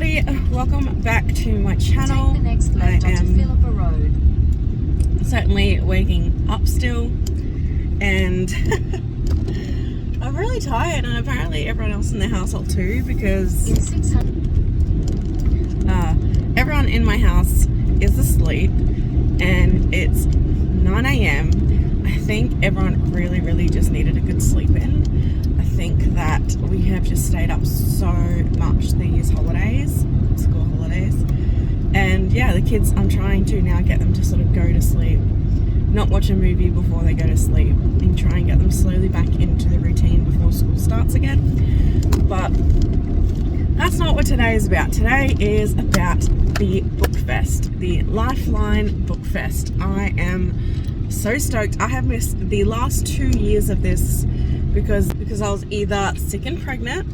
everybody, welcome back to my channel. Take the next left onto Philippa Road. Certainly waking up still, and I'm really tired, and apparently everyone else in the household too, because In 600. everyone in my house is asleep and it's 9 a.m. I think everyone really just needed a good sleep in. I think that we have just stayed up so much these holidays, school holidays, and yeah, the kids, I'm trying to now get them to sort of go to sleep, not watch a movie before they go to sleep, and try and get them slowly back into the routine before school starts again. But that's not what today is about. Today is about the book fest, the Lifeline book fest. I am so stoked. I have missed the last 2 years of this because I was either sick and pregnant,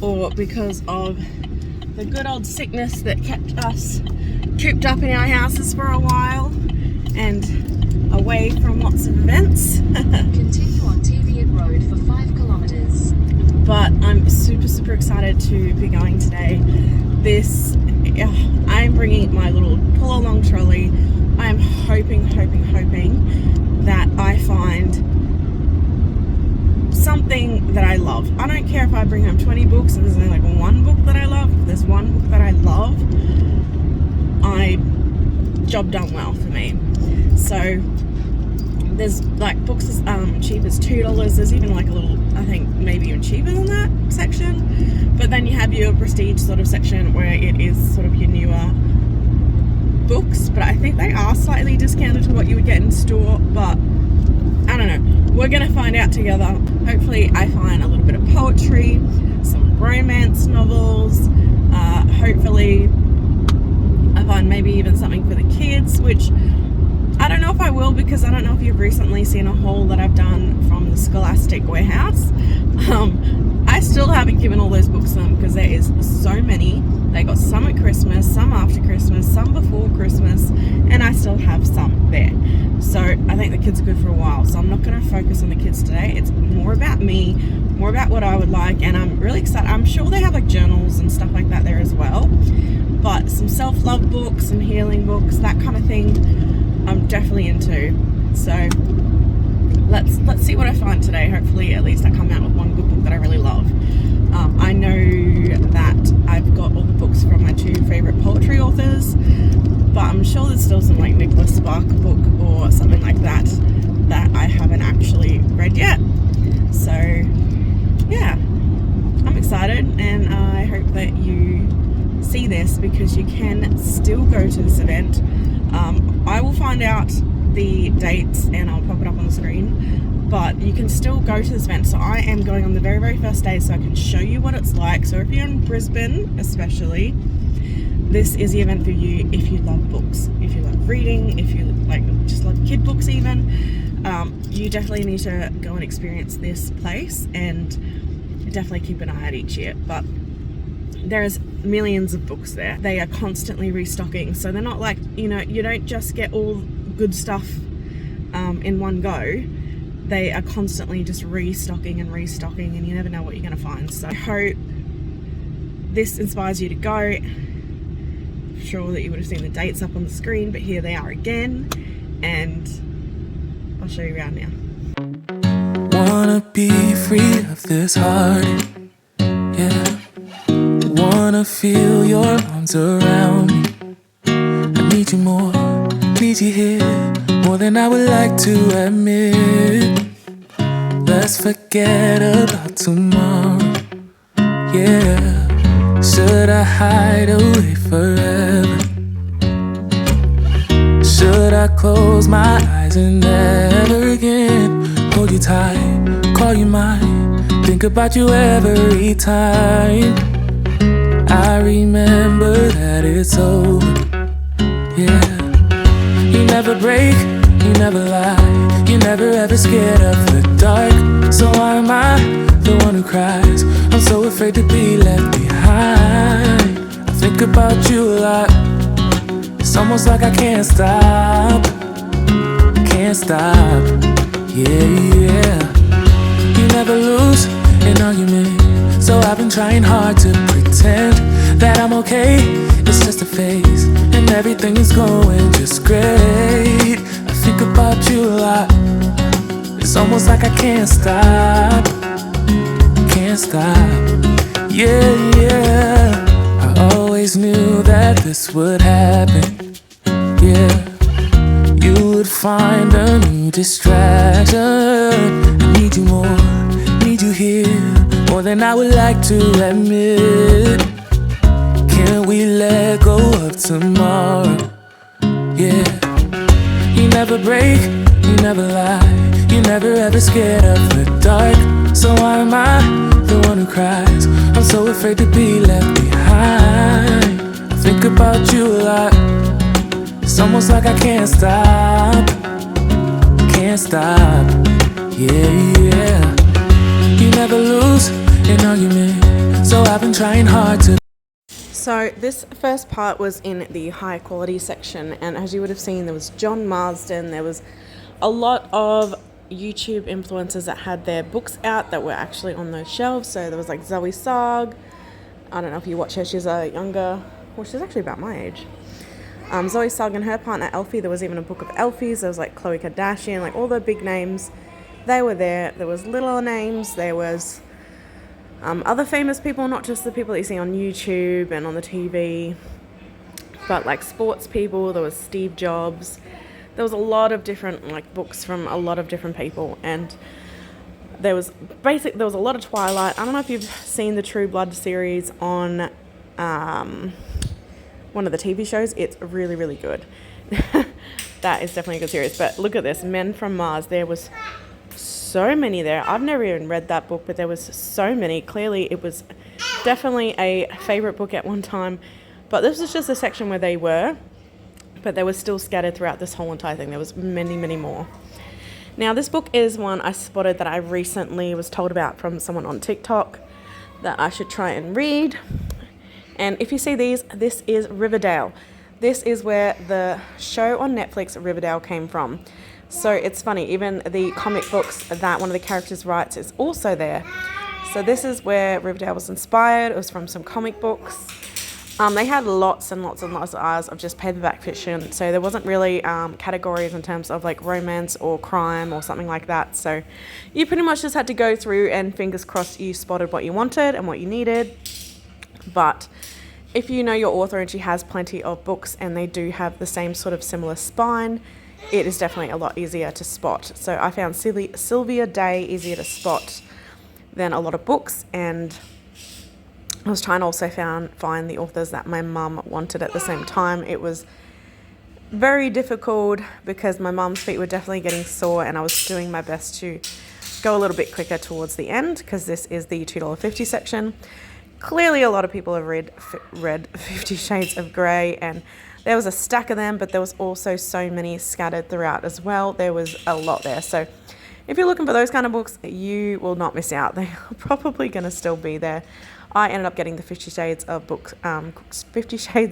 or because of the good old sickness that kept us cooped up in our houses for a while and away from lots of events. Continue on Teviot Road for 5 kilometers. But I'm super excited to be going today. I'm bringing my little pull along trolley. I am hoping that I find something that I love. I don't care if I bring home 20 books and there's only like one book that I love. If there's one book that I love, job done well for me. So there's like books as cheap as $2. There's even like a little, I think maybe even cheaper than that section. But then you have your prestige sort of section where it is sort of your newer books, but I think they are slightly discounted to what you would get in store. But I don't know, we're gonna find out together. Hopefully I find a little bit of poetry, some romance novels, hopefully I find maybe even something for the kids, which I don't know if I will, because I don't know if you've recently seen a haul that I've done from the Scholastic warehouse. I still haven't given all those books to them because there is so many. They got some at Christmas, some after Christmas, some before Christmas, and I still have some there. So I think the kids are good for a while. So I'm not going to focus on the kids today. It's more about me, more about what I would like, and I'm really excited. I'm sure they have like journals and stuff like that there as well. But some self-love books, some healing books, that kind of thing, I'm definitely into. So let's see what I find today. Hopefully at least I come out with one good book that I really love. I know that I've got all the books from my 2 favorite poetry authors, but I'm sure there's still some like Nicholas Spark book or something like that I haven't actually read yet. So yeah, I'm excited, and I hope that you see this, because you can still go to this event. I will find out the dates and I'll pop it up on the screen, but you can still go to this event. So I am going on the very first day, so I can show you what it's like. So if you're in Brisbane especially, this is the event for you. If you love books, if you love reading, if you like just love kid books even, you definitely need to go and experience this place, and definitely keep an eye out each year. But there's millions of books there. They are constantly restocking, so they're not like, you don't just get all good stuff in one go. They are constantly just restocking, and you never know what you're going to find. So I hope this inspires you to go. I'm sure that you would have seen the dates up on the screen, but here they are again, and I'll show you around now. Wanna be free of this heart, yeah. Wanna feel your arms around me. I need you more, need you here, more than I would like to admit. Let's forget about tomorrow, yeah. Should I hide away forever? Should I close my eyes and never again hold you tight, call you mine, think about you every time? I remember that it's over, yeah. You never break, you never lie, you never ever scared of the dark. So why am I the one who cries? I'm so afraid to be left behind. I think about you a lot. It's almost like I can't stop, yeah. You never lose an argument, so I've been trying hard to pretend that I'm okay. It's just a phase, and everything is going just great. I think about you a lot. It's almost like I can't stop. Can't stop. Yeah, yeah. I always knew that this would happen. Yeah. You would find a new distraction. I need you more, need you here, more than I would like to admit. Can we let go of tomorrow? Yeah. You never break, you never lie, you never ever scared of the dark. So why am I the one who cries? I'm so afraid to be left behind. I think about you a lot. It's almost like I can't stop. Can't stop. Yeah, yeah. You never lose an argument, so I've been trying hard to. So this first part was in the high quality section, and as you would have seen, there was John Marsden. There was a lot of YouTube influencers that had their books out that were actually on those shelves. So there was like Zoe Sarg. I don't know if you watch her. She's a younger, well, she's actually about my age. Zoe Sarg and her partner Elfie. There was even a book of Elfies. There was like Khloe Kardashian, like all the big names. They were there. There was little names. There was other famous people, not just the people that you see on YouTube and on the TV, but like sports people. There was Steve Jobs. There was a lot of different like books from a lot of different people, and there was a lot of Twilight. I don't know if you've seen the True Blood series on one of the TV shows. It's really, really good. That is definitely a good series. But look at this, Men from Mars. There was so many there. I've never even read that book, but there was so many. Clearly it was definitely a favorite book at one time, but this was just a section where they were, but they were still scattered throughout this whole entire thing. There was many, many more. Now this book is one I spotted that I recently was told about from someone on TikTok that I should try and read. And if you see these, this is Riverdale. This is where the show on Netflix, Riverdale, came from. So it's funny, even the comic books that one of the characters writes is also there. So this is where Riverdale was inspired. It was from some comic books. They had lots and lots and lots of hours of just paperback fiction. So there wasn't really categories in terms of like romance or crime or something like that. So you pretty much just had to go through and fingers crossed you spotted what you wanted and what you needed. But if you know your author and she has plenty of books and they do have the same sort of similar spine, it is definitely a lot easier to spot. So I found Sylvia Day easier to spot than a lot of books, and I was trying to also find the authors that my mum wanted at the same time. It was very difficult because my mum's feet were definitely getting sore, and I was doing my best to go a little bit quicker towards the end because this is the $2.50 section. Clearly a lot of people have read 50 Shades of Grey, and there was a stack of them, but there was also so many scattered throughout as well. There was a lot there. So if you're looking for those kind of books, you will not miss out. They are probably going to still be there. I ended up getting the 50 Shades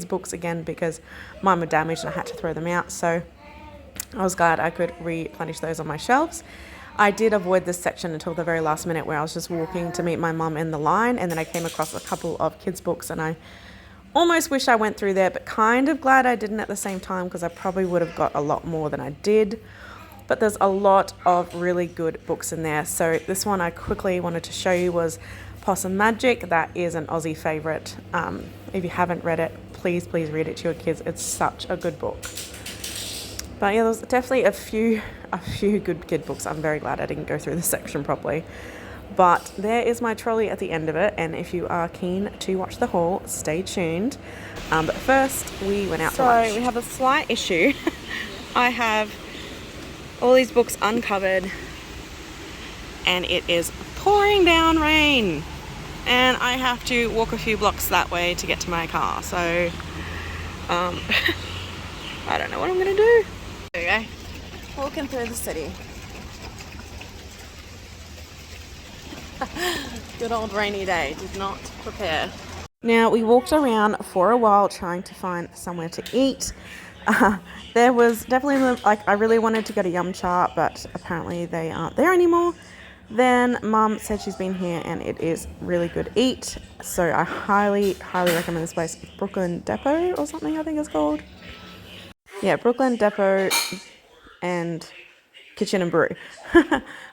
books again because mine were damaged and I had to throw them out. So I was glad I could replenish those on my shelves. I did avoid this section until the very last minute where I was just walking to meet my mum in the line, and then I came across a couple of kids' books, and I almost wish I went through there, but kind of glad I didn't at the same time because I probably would have got a lot more than I did. But there's a lot of really good books in there. So this one I quickly wanted to show you was Possum Magic. That is an Aussie favourite. If you haven't read it, please read it to your kids. It's such a good book. But yeah, there's definitely a few good kid books. I'm very glad I didn't go through this section properly. But there is my trolley at the end of it, and if you are keen to watch the haul, stay tuned. But first, we went out to lunch. So we have a slight issue. I have all these books uncovered, and it is pouring down rain. And I have to walk a few blocks that way to get to my car. So, I don't know what I'm going to do. There we go. Walking through the city. Good old rainy day, did not prepare. Now we walked around for a while trying to find somewhere to eat. There was definitely, like, I really wanted to go to Yum Cha, but apparently they aren't there anymore. Then Mum said she's been here and it is really good eat. So I highly recommend this place. Brooklyn Depot or something I think it's called. Yeah, Brooklyn Depot and Kitchen and Brew.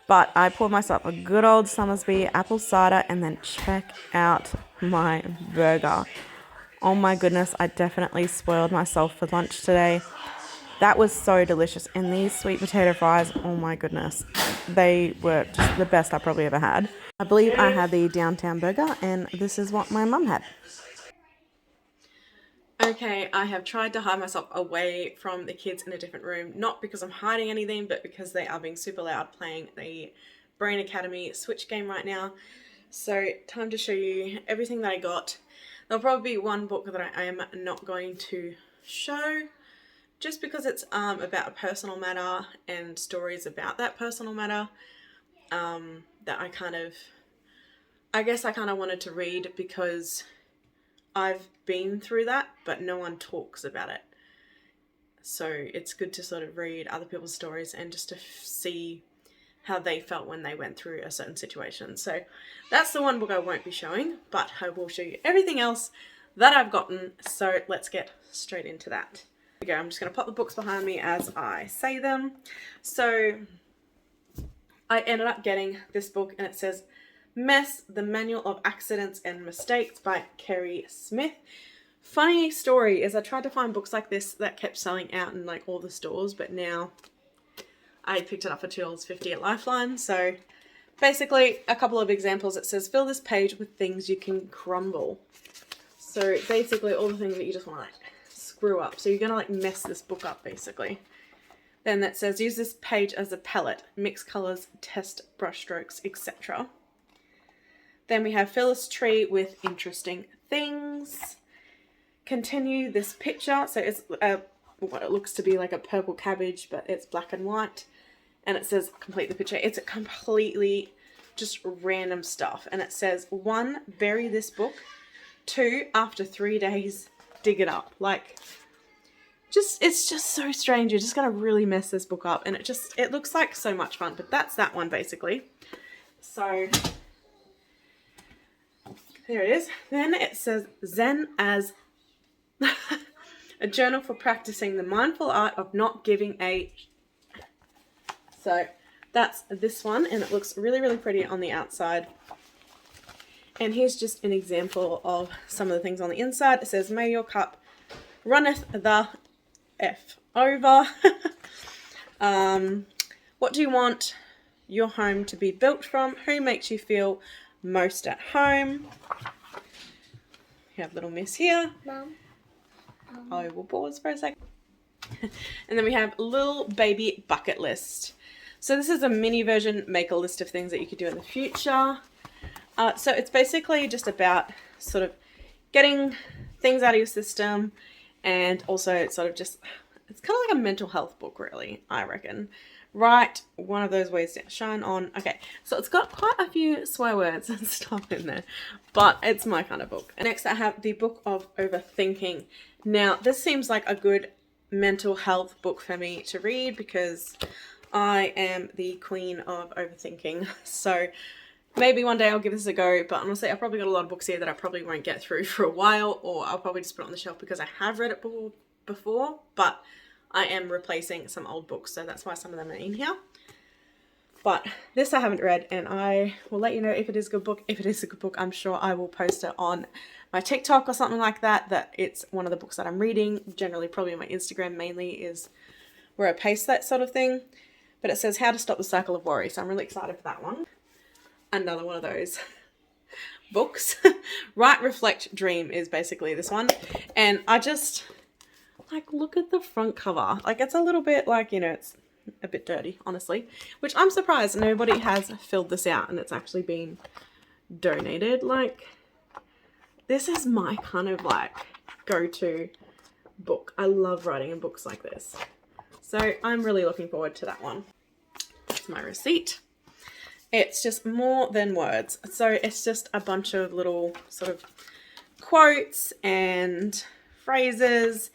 But I poured myself a good old Summersby apple cider and then check out my burger. Oh my goodness, I definitely spoiled myself for lunch today. That was so delicious. And these sweet potato fries, oh my goodness, they were just the best I probably ever had. I believe I had the downtown burger and this is what my mum had. Okay, I have tried to hide myself away from the kids in a different room, not because I'm hiding anything, but because they are being super loud playing the Brain Academy Switch game right now. So time to show you everything that I got. There'll probably be one book that I am not going to show, just because it's about a personal matter and stories about that personal matter that I guess I kind of wanted to read because I've been through that, but no one talks about it. So it's good to sort of read other people's stories and just to see how they felt when they went through a certain situation. So that's the one book I won't be showing, but I will show you everything else that I've gotten. So let's get straight into that. Here we go. I'm just going to pop the books behind me as I say them. So I ended up getting this book and it says Mess, the Manual of Accidents and Mistakes by Kerry Smith. Funny story is I tried to find books like this that kept selling out in like all the stores, but now I picked it up for $2.50 at Lifeline. So basically a couple of examples. It says fill this page with things you can crumble. So basically all the things that you just want to like screw up. So you're going to like mess this book up basically. Then that says use this page as a palette, mix colors, test brush strokes, etc. Then we have fill this tree with interesting things. Continue this picture. So it's what it looks to be like a purple cabbage, but it's black and white. And it says complete the picture. It's a completely just random stuff. And it says 1, bury this book. 2, after 3 days, dig it up. Like, it's just so strange. You're just going to really mess this book up. And it looks like so much fun. But that's that one basically. So there it is. Then it says Zen as a journal for practicing the mindful art of not giving a... So that's this one and it looks really, really pretty on the outside. And here's just an example of some of the things on the inside. It says, may your cup runneth the F over. What do you want your home to be built from? Who makes you feel most at home? You have little miss here. Mom. I will pause for a second. And then we have little baby bucket list. So this is a mini version, make a list of things that you could do in the future. So it's basically just about sort of getting things out of your system and also sort of just, it's kind of like a mental health book really, I reckon. Write one of those ways to shine on. Okay, so it's got quite a few swear words and stuff in there, but it's my kind of book. And next I have the Book of Overthinking. Now this seems like a good mental health book for me to read because I am the queen of overthinking. So maybe one day I'll give this a go, but honestly I've probably got a lot of books here that I probably won't get through for a while, or I'll probably just put it on the shelf because I have read it before, but I am replacing some old books, so that's why some of them are in here. But this I haven't read, and I will let you know if it is a good book. If it is a good book, I'm sure I will post it on my TikTok or something like that, that it's one of the books that I'm reading. Generally, probably on my Instagram mainly is where I paste that sort of thing. But it says How to Stop the Cycle of Worry, so I'm really excited for that one. Another one of those books. Write, Reflect, Dream is basically this one. And I just... like, look at the front cover. Like, it's a little bit like, you know, it's a bit dirty, honestly. Which I'm surprised nobody has filled this out and it's actually been donated. Like, this is my kind of, like, go-to book. I love writing in books like this. So, I'm really looking forward to that one. That's my receipt. It's just more than words. So, it's just a bunch of little sort of quotes and phrases.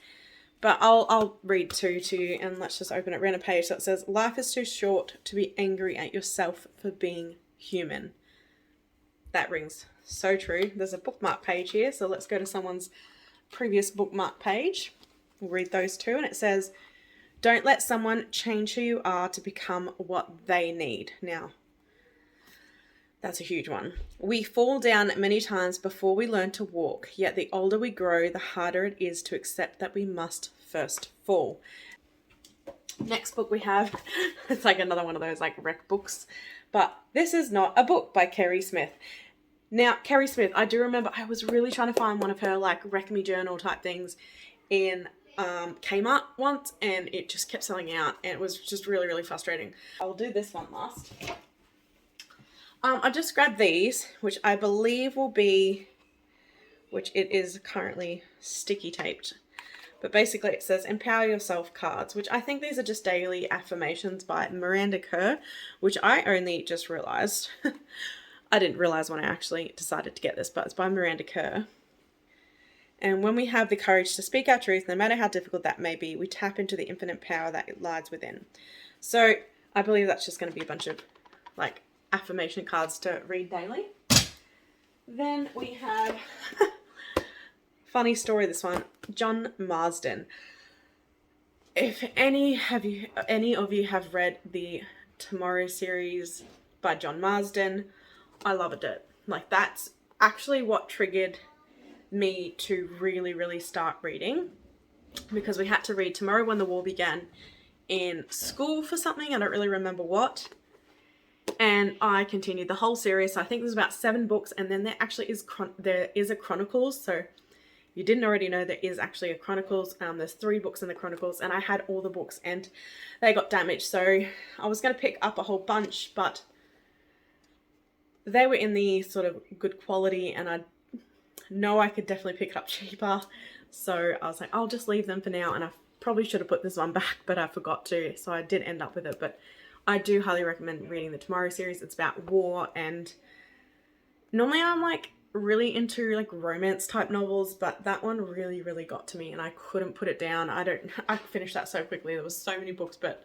But I'll read 2 to you, and let's just open it. Random page. So it says, life is too short to be angry at yourself for being human. That rings so true. There's a bookmark page here, so let's go to someone's previous bookmark page. We'll read those two, and it says, don't let someone change who you are to become what they need. Now, that's a huge one. We fall down many times before we learn to walk, yet the older we grow, the harder it is to accept that we must first fall. Next book we have, it's like another one of those like rec books, but this is not a book by Kerry Smith. Now, Kerry Smith, I do remember I was really trying to find one of her like Wreck Me Journal type things in Kmart once, and it just kept selling out, and it was just really, really frustrating. I'll do this one last. I just grabbed these, which I believe will be, which it is currently sticky taped. But basically it says Empower Yourself cards, which I think these are just daily affirmations by Miranda Kerr, which I only just realized. I didn't realize when I actually decided to get this, but it's by Miranda Kerr. And when we have the courage to speak our truth, no matter how difficult that may be, we tap into the infinite power that lies within. So I believe that's just going to be a bunch of like affirmation cards to read daily. Then we have, funny story this one, John Marsden. If any of you have read the Tomorrow series by John Marsden, I loved it. Like, that's actually what triggered me to really, really start reading, because we had to read Tomorrow When the War Began in school for something. I don't really remember what. And I continued the whole series. So I think there's about 7 books, and then there actually is a Chronicles. So if you didn't already know, there is actually a Chronicles. There's 3 books in the Chronicles, and I had all the books and they got damaged. So I was going to pick up a whole bunch, but they were in the sort of good quality, and I know I could definitely pick it up cheaper. So I was like, I'll just leave them for now. And I probably should have put this one back, but I forgot to. So I did end up with it. But I do highly recommend reading the Tomorrow series. It's about war, and normally I'm like really into like romance type novels, but that one really, really got to me, and I couldn't put it down. I finished that so quickly. There was so many books, but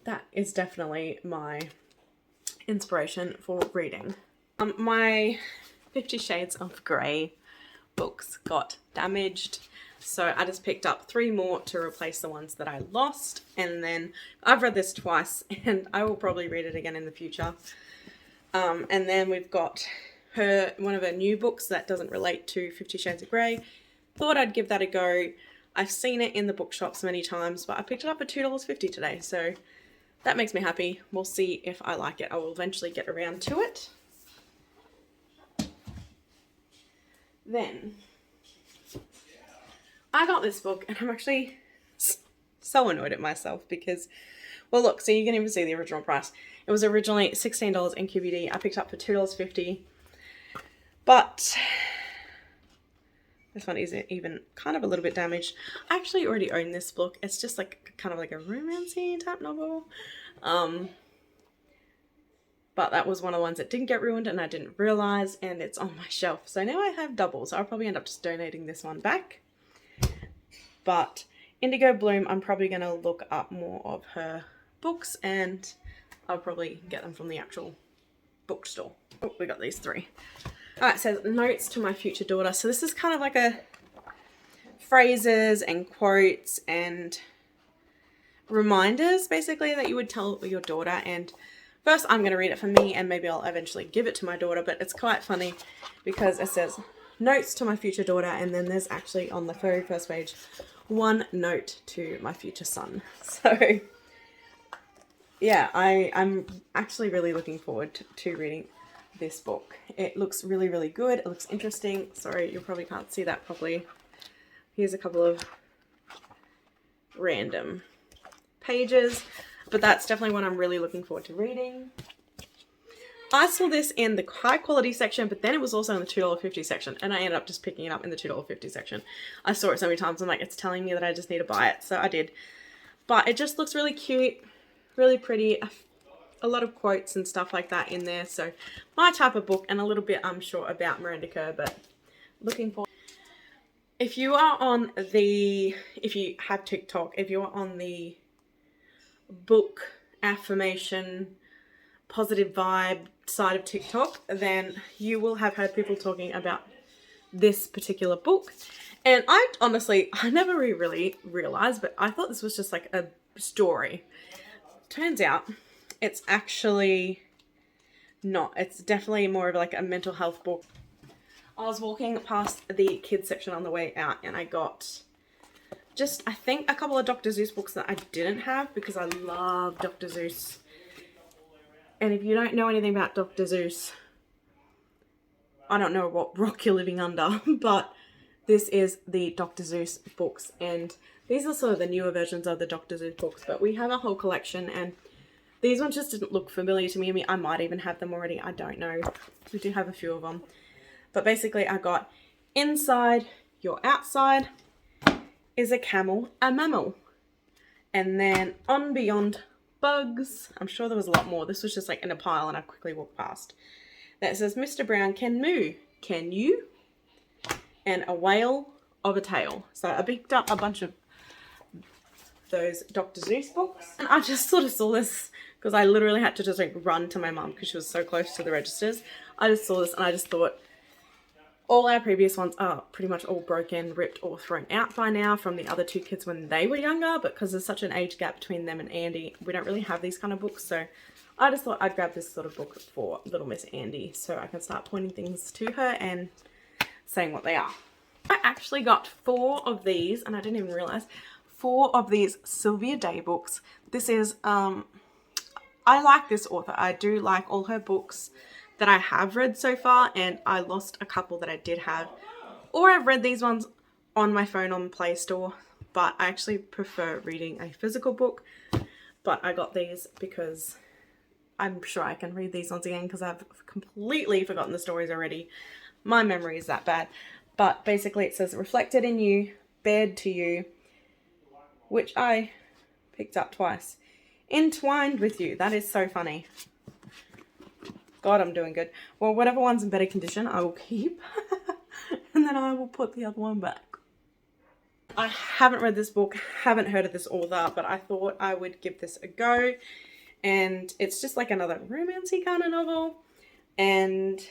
that is definitely my inspiration for reading. My 50 Shades of Grey books got damaged, so I just picked up 3 more to replace the ones that I lost. And then I've read this twice, and I will probably read it again in the future. And then we've got one of her new books that doesn't relate to 50 Shades of Grey. Thought I'd give that a go. I've seen it in the bookshops many times, but I picked it up at $2.50 today, so that makes me happy. We'll see if I like it. I will eventually get around to it. Then I got this book, and I'm actually so annoyed at myself because, well, look, so you can even see the original price. It was originally $16 in QVD. I picked it up for $2.50, but this one is even kind of a little bit damaged. I actually already own this book. It's just like kind of like a romancy type novel. But that was one of the ones that didn't get ruined, and I didn't realize, and it's on my shelf. So now I have double, so I'll probably end up just donating this one back. But Indigo Bloom, I'm probably going to look up more of her books, and I'll probably get them from the actual bookstore. Oh, we got these 3. All right, it says Notes to My Future Daughter. So this is kind of like a phrases and quotes and reminders, basically, that you would tell your daughter. And first I'm going to read it for me, and maybe I'll eventually give it to my daughter, but it's quite funny because it says Notes to My Future Daughter, and then there's actually on the very first page 1 note to my future son. So yeah, I'm actually really looking forward to reading this book. It looks really, really good. It looks interesting. Sorry, you probably can't see that properly. Here's a couple of random pages, but that's definitely one I'm really looking forward to reading. I saw this in the high quality section, but then it was also in the $2.50 section, and I ended up just picking it up in the $2.50 section. I saw it so many times, I'm like, it's telling me that I just need to buy it, so I did. But it just looks really cute, really pretty, a lot of quotes and stuff like that in there, so my type of book, and a little bit I'm sure about Miranda Kerr, but looking for. If you have TikTok, if you're on the book affirmation positive vibe side of TikTok, then you will have heard people talking about this particular book. And I never really realized, but I thought this was just like a story. Turns out it's actually not. It's definitely more of like a mental health book. I was walking past the kids section on the way out and I got just, I think, a couple of Dr. Seuss books that I didn't have because I love Dr. Seuss. And if you don't know anything about Dr. Seuss, I don't know what rock you're living under, but this is the Dr. Seuss books. And these are sort of the newer versions of the Dr. Seuss books, but we have a whole collection and these ones just didn't look familiar to me. I mean, I might even have them already. I don't know. We do have a few of them. But basically I got Inside Your Outside is a Camel a Mammal. And then On Beyond Bugs. I'm sure there was a lot more. This was just like in a pile and I quickly walked past. That says Mr. Brown can moo. Can you? And A Whale of a Tale. So I picked up a bunch of those Dr. Seuss books. And I just sort of saw this because I literally had to just like run to my mum because she was so close to the registers. I just saw this and I just thought, all our previous ones are pretty much all broken, ripped, or thrown out by now from the other two kids when they were younger, but because there's such an age gap between them and Andy, we don't really have these kind of books, so I just thought I'd grab this sort of book for little Miss Andy so I can start pointing things to her and saying what they are. I actually got 4 of these, and I didn't even realize, 4 of these Sylvia Day books. This is, I like this author. I do like all her books that I have read so far, and I lost a couple that I did have, or I've read these ones on my phone on Play Store, but I actually prefer reading a physical book. But I got these because I'm sure I can read these once again because I've completely forgotten the stories already. My memory is that bad. But basically it says reflected in you, bared to you, which I picked up twice. Entwined with you. That is so funny. God, I'm doing good. Well, whatever one's in better condition, I will keep. And then I will put the other one back. I haven't read this book, haven't heard of this author, but I thought I would give this a go. And it's just like another romancy kind of novel. And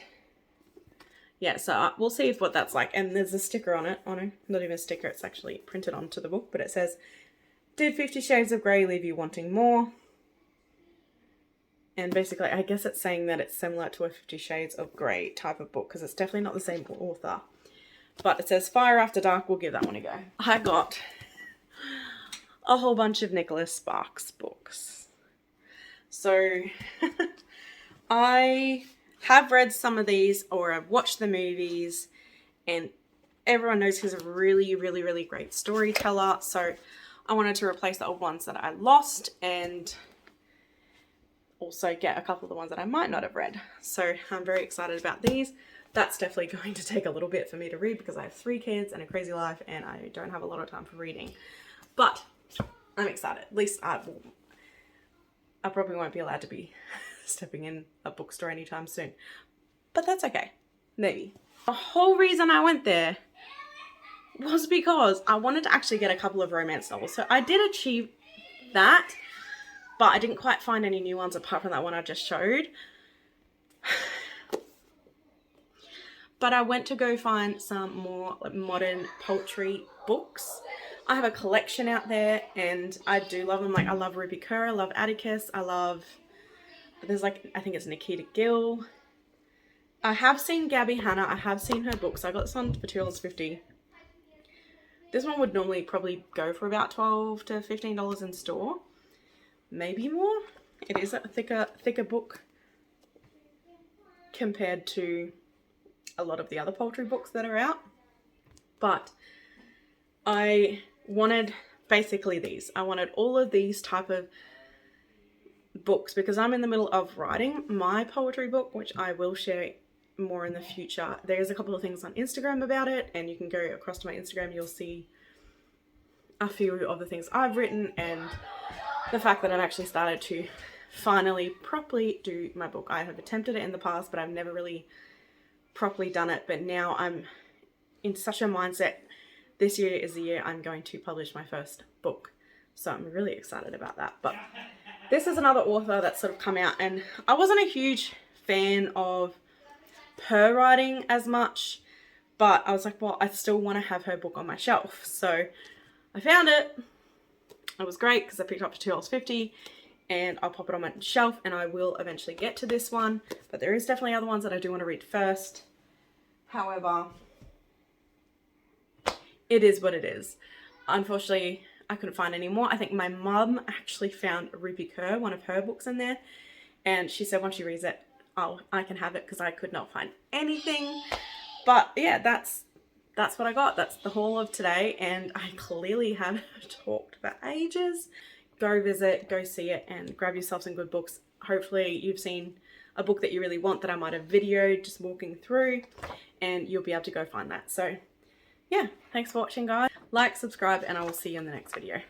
yeah, so we'll see what that's like. And there's a sticker on it. Oh no, not even a sticker. It's actually printed onto the book. But it says, did 50 Shades of Grey leave you wanting more? And basically, I guess it's saying that it's similar to a 50 Shades of Grey type of book because it's definitely not the same author. But it says Fire After Dark. We'll give that one a go. I got a whole bunch of Nicholas Sparks books. So I have read some of these or I've watched the movies, and everyone knows he's a really, really, really great storyteller. So I wanted to replace the old ones that I lost and also get a couple of the ones that I might not have read. So I'm very excited about these. That's definitely going to take a little bit for me to read because I have 3 kids and a crazy life and I don't have a lot of time for reading. But I'm excited. At least I probably won't be allowed to be stepping in a bookstore anytime soon. But that's okay. Maybe. The whole reason I went there was because I wanted to actually get a couple of romance novels. So I did achieve that, but I didn't quite find any new ones apart from that one I just showed. But I went to go find some more modern poetry books. I have a collection out there and I do love them. Like I love Ruby Kerr, I love Atticus, there's like, I think it's Nikita Gill. I have seen Gabby Hanna, I have seen her books. I got this one for $2.50. This one would normally probably go for about $12 to $15 in store. Maybe more. It is a thicker book compared to a lot of the other poultry books that are out. But I wanted basically these. I wanted all of these type of books because I'm in the middle of writing my poetry book, which I will share more in the future. There's a couple of things on Instagram about it, and you can go across to my Instagram. You'll see a few of the things I've written and the fact that I've actually started to finally properly do my book. I have attempted it in the past, but I've never really properly done it. But now I'm in such a mindset. This year is the year I'm going to publish my first book. So I'm really excited about that. But This is another author that's sort of come out, and I wasn't a huge fan of her writing as much, but I was like, well, I still want to have her book on my shelf. So I found it. It was great because I picked it up for $2.50, and I'll pop it on my shelf, and I will eventually get to this one. But there is definitely other ones that I do want to read first. However, it is what it is. Unfortunately, I couldn't find any more. I think my mum actually found Ruby Kerr, one of her books in there, and she said once she reads it, oh, I can have it because I could not find anything. But yeah, that's what I got. That's the haul of today, and I clearly have talked for ages. Go visit, go see it, and grab yourself some good books. Hopefully you've seen a book that you really want that I might have videoed just walking through, and you'll be able to go find that. So yeah, thanks for watching, guys. Like, subscribe, and I will see you in the next video.